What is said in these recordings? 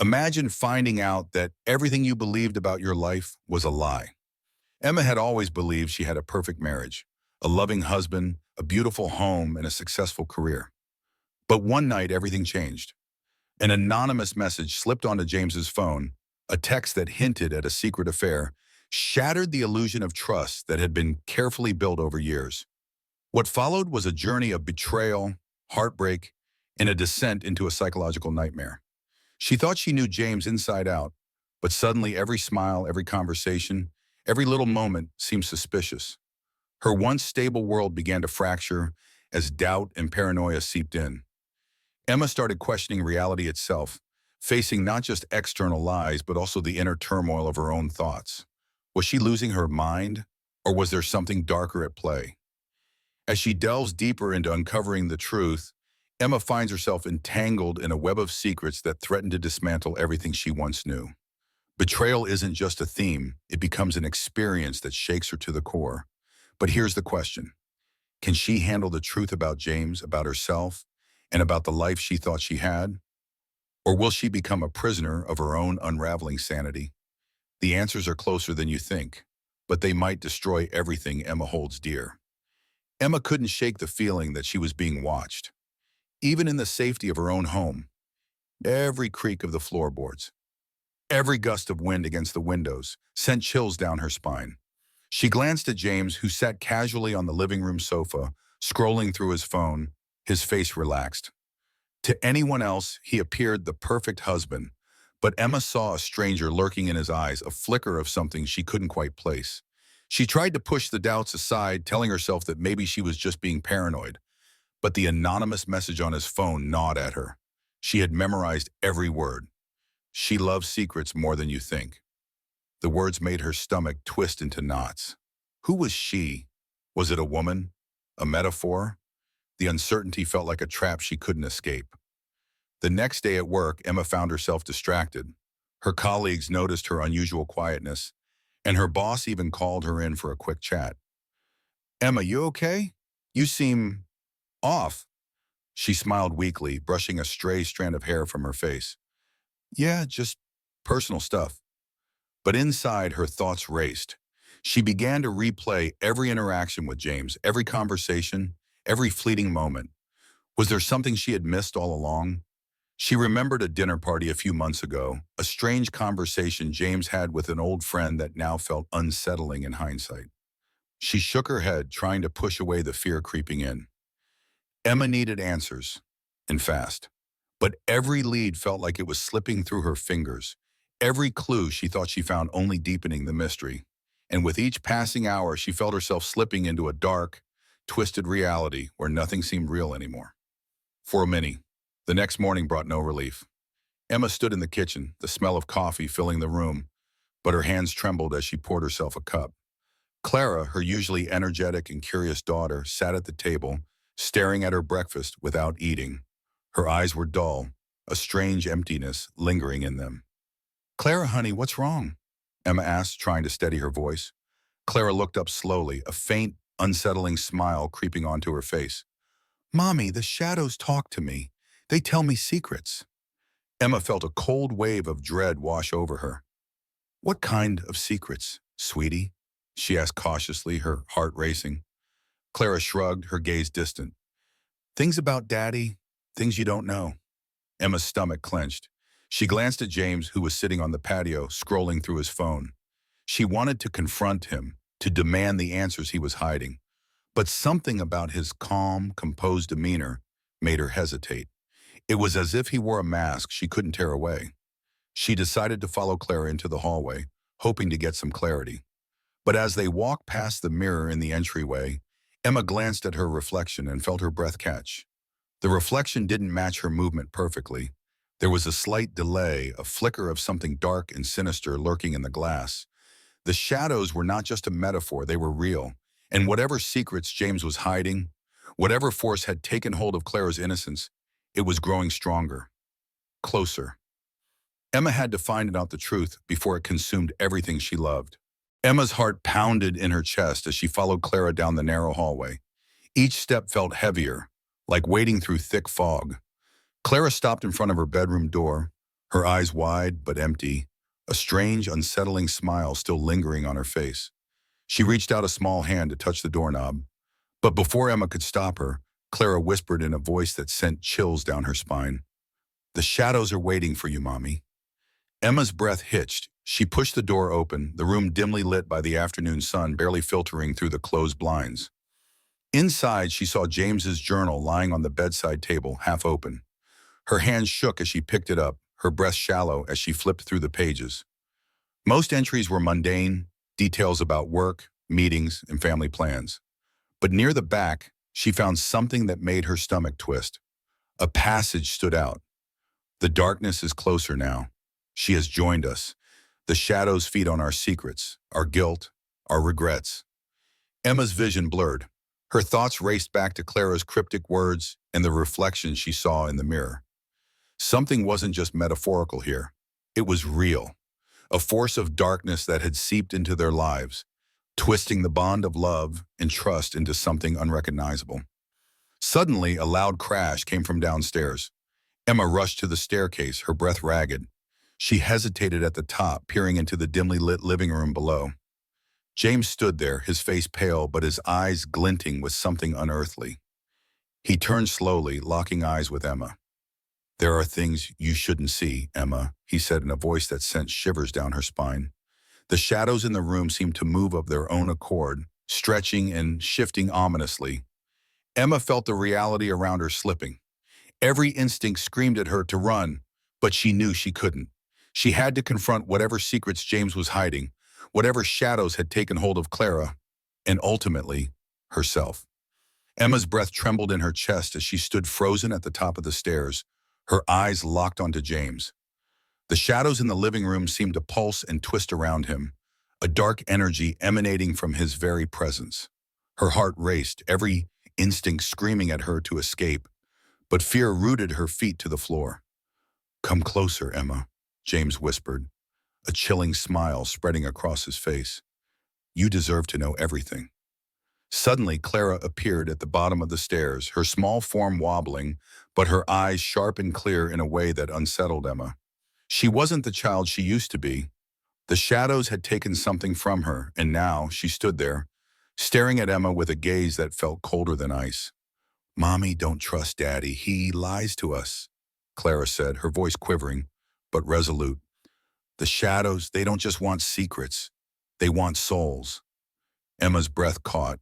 Imagine finding out that everything you believed about your life was a lie. Emma had always believed she had a perfect marriage, a loving husband, a beautiful home, and a successful career. But one night, everything changed. An anonymous message slipped onto James's phone, a text that hinted at a secret affair, shattered the illusion of trust that had been carefully built over years. What followed was a journey of betrayal, heartbreak, and a descent into a psychological nightmare. She thought she knew James inside out, but suddenly every smile, every conversation, every little moment seemed suspicious. Her once stable world began to fracture as doubt and paranoia seeped in. Emma started questioning reality itself, facing not just external lies, but also the inner turmoil of her own thoughts. Was she losing her mind, or was there something darker at play? As she delves deeper into uncovering the truth, Emma finds herself entangled in a web of secrets that threaten to dismantle everything she once knew. Betrayal isn't just a theme, it becomes an experience that shakes her to the core. But here's the question. Can she handle the truth about James, about herself, and about the life she thought she had? Or will she become a prisoner of her own unraveling sanity? The answers are closer than you think, but they might destroy everything Emma holds dear. Emma couldn't shake the feeling that she was being watched. Even in the safety of her own home, every creak of the floorboards, every gust of wind against the windows sent chills down her spine. She glanced at James, who sat casually on the living room sofa, scrolling through his phone, his face relaxed. To anyone else, he appeared the perfect husband, but Emma saw a stranger lurking in his eyes, a flicker of something she couldn't quite place. She tried to push the doubts aside, telling herself that maybe she was just being paranoid. But the anonymous message on his phone gnawed at her. She had memorized every word. She loves secrets more than you think. The words made her stomach twist into knots. Who was she? Was it a woman? A metaphor? The uncertainty felt like a trap she couldn't escape. The next day at work, Emma found herself distracted. Her colleagues noticed her unusual quietness, and her boss even called her in for a quick chat. "Emma, you okay? You seem off." She smiled weakly, brushing a stray strand of hair from her face. "Yeah, just personal stuff." But inside, her thoughts raced. She began to replay every interaction with James, every conversation, every fleeting moment. Was there something she had missed all along? She remembered a dinner party a few months ago, a strange conversation James had with an old friend that now felt unsettling in hindsight. She shook her head, trying to push away the fear creeping in. Emma needed answers, and fast. But every lead felt like it was slipping through her fingers. Every clue she thought she found only deepening the mystery. And with each passing hour, she felt herself slipping into a dark, twisted reality where nothing seemed real anymore. For a minute, the next morning brought no relief. Emma stood in the kitchen, the smell of coffee filling the room, but her hands trembled as she poured herself a cup. Clara, her usually energetic and curious daughter, sat at the table, staring at her breakfast without eating. Her eyes were dull, a strange emptiness lingering in them. "Clara, honey, what's wrong?" Emma asked, trying to steady her voice. Clara looked up slowly, a faint, unsettling smile creeping onto her face. "Mommy, the shadows talk to me. They tell me secrets." Emma felt a cold wave of dread wash over her. "What kind of secrets, sweetie?" she asked cautiously, her heart racing. Clara shrugged, her gaze distant. "Things about Daddy, things you don't know." Emma's stomach clenched. She glanced at James, who was sitting on the patio, scrolling through his phone. She wanted to confront him, to demand the answers he was hiding. But something about his calm, composed demeanor made her hesitate. It was as if he wore a mask she couldn't tear away. She decided to follow Clara into the hallway, hoping to get some clarity. But as they walked past the mirror in the entryway, Emma glanced at her reflection and felt her breath catch. The reflection didn't match her movement perfectly. There was a slight delay, a flicker of something dark and sinister lurking in the glass. The shadows were not just a metaphor, they were real. And whatever secrets James was hiding, whatever force had taken hold of Clara's innocence, it was growing stronger, closer. Emma had to find out the truth before it consumed everything she loved. Emma's heart pounded in her chest as she followed Clara down the narrow hallway. Each step felt heavier, like wading through thick fog. Clara stopped in front of her bedroom door, her eyes wide but empty, a strange, unsettling smile still lingering on her face. She reached out a small hand to touch the doorknob, but before Emma could stop her, Clara whispered in a voice that sent chills down her spine. "The shadows are waiting for you, Mommy." Emma's breath hitched. She pushed the door open, the room dimly lit by the afternoon sun barely filtering through the closed blinds. Inside, she saw James's journal lying on the bedside table, half open. Her hands shook as she picked it up, her breath shallow as she flipped through the pages. Most entries were mundane, details about work, meetings, and family plans. But near the back, she found something that made her stomach twist. A passage stood out. "The darkness is closer now. She has joined us. The shadows feed on our secrets, our guilt, our regrets." Emma's vision blurred. Her thoughts raced back to Clara's cryptic words and the reflection she saw in the mirror. Something wasn't just metaphorical here. It was real. A force of darkness that had seeped into their lives, twisting the bond of love and trust into something unrecognizable. Suddenly, a loud crash came from downstairs. Emma rushed to the staircase, her breath ragged. She hesitated at the top, peering into the dimly lit living room below. James stood there, his face pale but his eyes glinting with something unearthly. He turned slowly, locking eyes with Emma. "There are things you shouldn't see, Emma," he said in a voice that sent shivers down her spine. The shadows in the room seemed to move of their own accord, stretching and shifting ominously. Emma felt the reality around her slipping. Every instinct screamed at her to run, but she knew she couldn't. She had to confront whatever secrets James was hiding, whatever shadows had taken hold of Clara, and ultimately, herself. Emma's breath trembled in her chest as she stood frozen at the top of the stairs, her eyes locked onto James. The shadows in the living room seemed to pulse and twist around him, a dark energy emanating from his very presence. Her heart raced, every instinct screaming at her to escape, but fear rooted her feet to the floor. "Come closer, Emma," James whispered, a chilling smile spreading across his face. "You deserve to know everything." Suddenly, Clara appeared at the bottom of the stairs, her small form wobbling, but her eyes sharp and clear in a way that unsettled Emma. She wasn't the child she used to be. The shadows had taken something from her, and now she stood there, staring at Emma with a gaze that felt colder than ice. "Mommy, don't trust Daddy. He lies to us," Clara said, her voice quivering, but resolute. "The shadows, they don't just want secrets. They want souls." Emma's breath caught.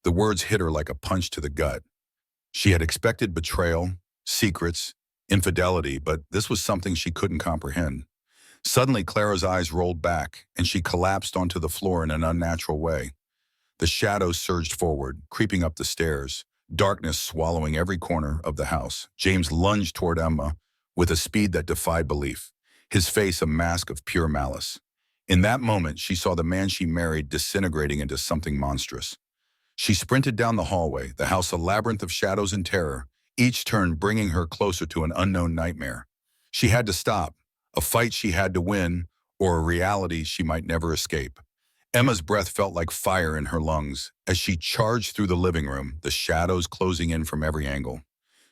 The words hit her like a punch to the gut. She had expected betrayal, secrets, infidelity, but this was something she couldn't comprehend. Suddenly, Clara's eyes rolled back, and she collapsed onto the floor in an unnatural way. The shadows surged forward, creeping up the stairs, darkness swallowing every corner of the house. James lunged toward Emma with a speed that defied belief, his face a mask of pure malice. In that moment, she saw the man she married disintegrating into something monstrous. She sprinted down the hallway, the house a labyrinth of shadows and terror, each turn bringing her closer to an unknown nightmare. She had to stop, a fight she had to win, or a reality she might never escape. Emma's breath felt like fire in her lungs as she charged through the living room, the shadows closing in from every angle.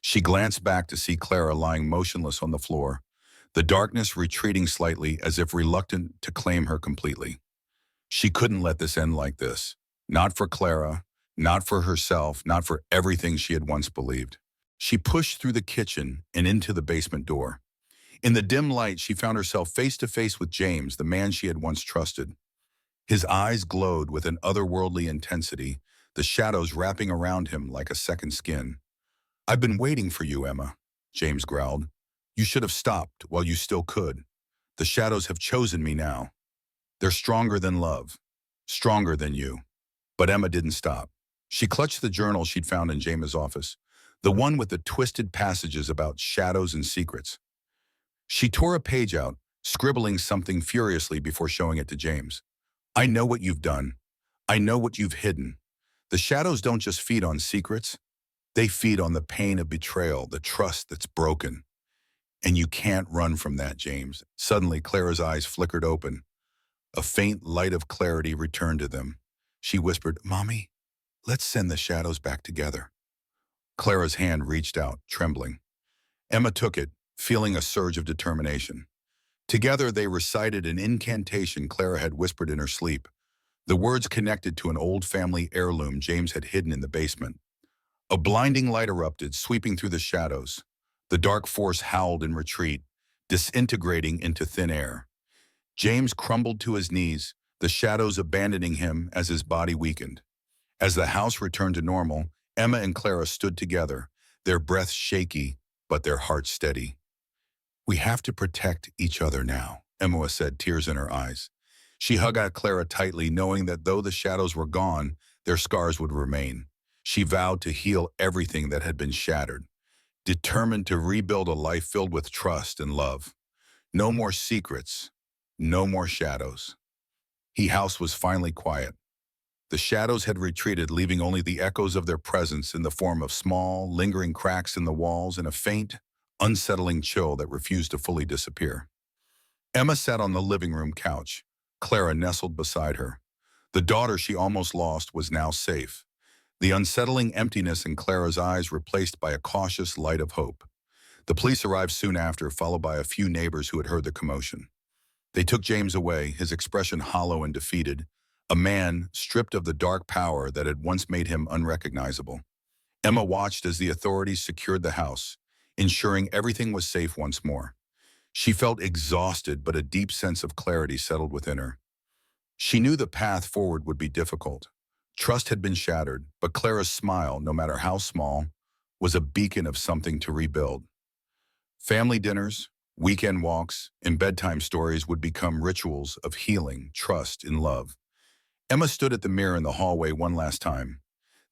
She glanced back to see Clara lying motionless on the floor, the darkness retreating slightly as if reluctant to claim her completely. She couldn't let this end like this. Not for Clara, not for herself, not for everything she had once believed. She pushed through the kitchen and into the basement door. In the dim light, she found herself face to face with James, the man she had once trusted. His eyes glowed with an otherworldly intensity, the shadows wrapping around him like a second skin. "I've been waiting for you, Emma," James growled. "You should have stopped while you still could. The shadows have chosen me now. They're stronger than love, stronger than you." But Emma didn't stop. She clutched the journal she'd found in James' office, the one with the twisted passages about shadows and secrets. She tore a page out, scribbling something furiously before showing it to James. "I know what you've done. I know what you've hidden. The shadows don't just feed on secrets. They feed on the pain of betrayal, the trust that's broken. And you can't run from that, James." Suddenly, Clara's eyes flickered open. A faint light of clarity returned to them. She whispered, "Mommy, let's send the shadows back together." Clara's hand reached out, trembling. Emma took it, feeling a surge of determination. Together, they recited an incantation Clara had whispered in her sleep. The words connected to an old family heirloom James had hidden in the basement. A blinding light erupted, sweeping through the shadows. The dark force howled in retreat, disintegrating into thin air. James crumbled to his knees, the shadows abandoning him as his body weakened. As the house returned to normal, Emma and Clara stood together, their breaths shaky, but their hearts steady. "We have to protect each other now," Emma said, tears in her eyes. She hugged Clara tightly, knowing that though the shadows were gone, their scars would remain. She vowed to heal everything that had been shattered, determined to rebuild a life filled with trust and love. No more secrets, no more shadows. The house was finally quiet. The shadows had retreated, leaving only the echoes of their presence in the form of small, lingering cracks in the walls and a faint, unsettling chill that refused to fully disappear. Emma sat on the living room couch. Clara nestled beside her. The daughter she almost lost was now safe, the unsettling emptiness in Clara's eyes replaced by a cautious light of hope. The police arrived soon after, followed by a few neighbors who had heard the commotion. They took James away, his expression hollow and defeated, a man stripped of the dark power that had once made him unrecognizable. Emma watched as the authorities secured the house, ensuring everything was safe once more. She felt exhausted, but a deep sense of clarity settled within her. She knew the path forward would be difficult. Trust had been shattered, but Clara's smile, no matter how small, was a beacon of something to rebuild. Family dinners, weekend walks, and bedtime stories would become rituals of healing, trust, and love. Emma stood at the mirror in the hallway one last time.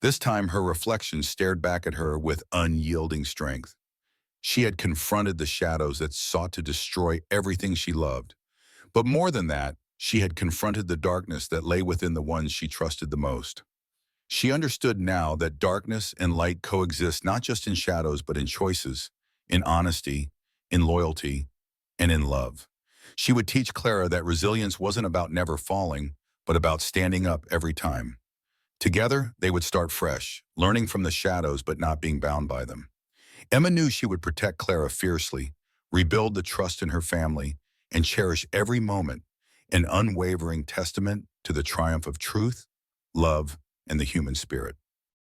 This time, her reflection stared back at her with unyielding strength. She had confronted the shadows that sought to destroy everything she loved. But more than that, she had confronted the darkness that lay within the ones she trusted the most. She understood now that darkness and light coexist not just in shadows but in choices, in honesty, in loyalty, and in love. She would teach Clara that resilience wasn't about never falling, but about standing up every time. Together, they would start fresh, learning from the shadows but not being bound by them. Emma knew she would protect Clara fiercely, rebuild the trust in her family, and cherish every moment, an unwavering testament to the triumph of truth, love, and the human spirit.